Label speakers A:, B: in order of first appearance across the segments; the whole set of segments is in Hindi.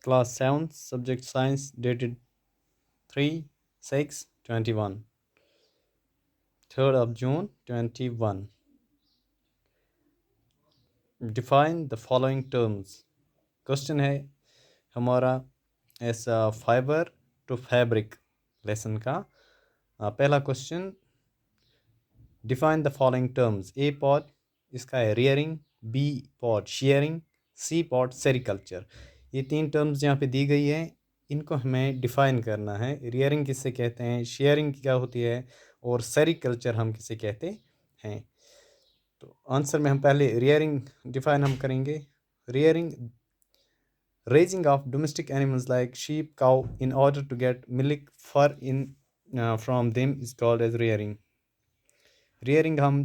A: Class 7th, Subject Science, dated 3/6/21, 3rd of June 21. Define the following terms. Question है हमारा ऐसा फाइबर टू फैब्रिक लेसन का पहला question, define the following terms. A pot इसका है रियरिंग, बी पॉट शेयरिंग, सी पॉट सेरिकल्चर. ये तीन टर्म्स यहाँ पे दी गई है, इनको हमें डिफ़ाइन करना है. रियरिंग किससे कहते हैं, शेयरिंग क्या होती है, और सेरिकल्चर हम किसे कहते हैं. तो आंसर में हम पहले रियरिंग डिफ़ाइन हम करेंगे. Rearing, raising of domestic animals like sheep, cow in order to get milk, fur in from them is called as rearing. Rearing हम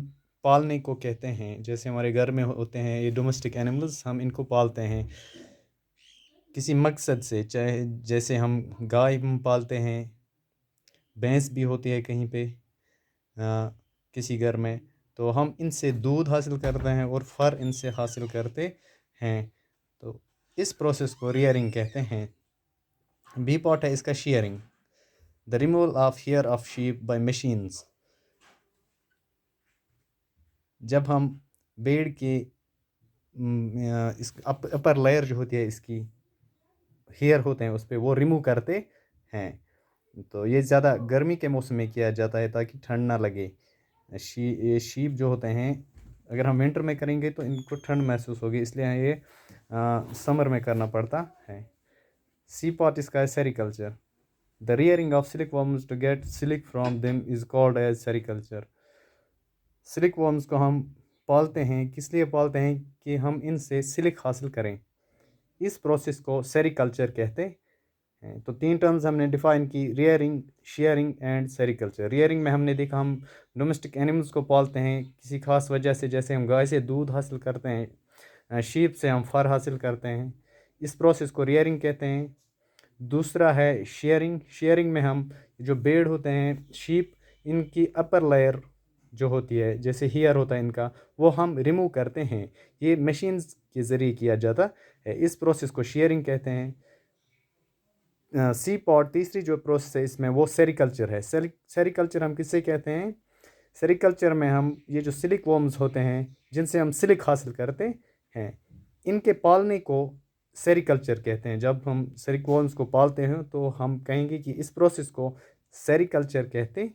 A: पालने को कहते हैं. जैसे हमारे घर में होते हैं ये डोमेस्टिक एनिमल्स, हम इनको पालते हैं किसी मकसद से. चाहे जैसे हम गाय हम पालते हैं, भैंस भी होती है कहीं पे किसी घर में, तो हम इनसे दूध हासिल करते हैं और फर इनसे हासिल करते हैं. तो इस प्रोसेस को रियरिंग कहते हैं. बी पॉट है इसका shearing, the removal of hair of sheep by machines. जब हम भेड़ के इस अपर लेयर जो होती है, इसकी हेयर होते हैं उस पर, वो रिमूव करते हैं. तो ये ज़्यादा गर्मी के मौसम में किया जाता है ताकि ठंड ना लगे. ये शीप जो होते हैं, अगर हम विंटर में करेंगे तो इनको ठंड महसूस होगी, इसलिए ये समर में करना पड़ता है. सी पॉट इसका है sericulture, the rearing of silk worms to get silk from them is called as sericulture. Silk worms को हम पालते हैं, किस लिए पालते हैं, कि हम इनसे सिल्क हासिल करें. इस प्रोसेस को सेरिकल्चर कहते हैं. तो तीन टर्म्स हमने डिफाइन की, rearing, sharing and sericulture. Rearing में हमने देखा हम डोमेस्टिक एनिमल्स को पालते हैं किसी खास वजह से, जैसे हम गाय से दूध हासिल करते हैं, शीप से हम फर हासिल करते हैं. इस प्रोसेस को रियरिंग कहते हैं. दूसरा है शेयरिंग. शेयरिंग में हम जो भेड़ होते हैं, शीप, इनकी अपर लेयर जो होती है, जैसे हेयर होता है इनका, वो हम रिमूव करते हैं. ये मशीन्स के ज़रिए किया जाता है. इस प्रोसेस को शेयरिंग कहते हैं. सी पॉट तीसरी जो प्रोसेस है इसमें, वो सेरिकल्चर है. सेरिकल्चर हम किससे कहते हैं, सेरिकल्चर में हम ये जो सिल्क वर्म्स होते हैं जिनसे हम सिल्क हासिल करते हैं, इनके पालने को सेरिकल्चर कहते हैं. जब हम सिल्क वर्म्स को पालते हैं तो हम कहेंगे कि इस प्रोसेस को सेरिकल्चर कहते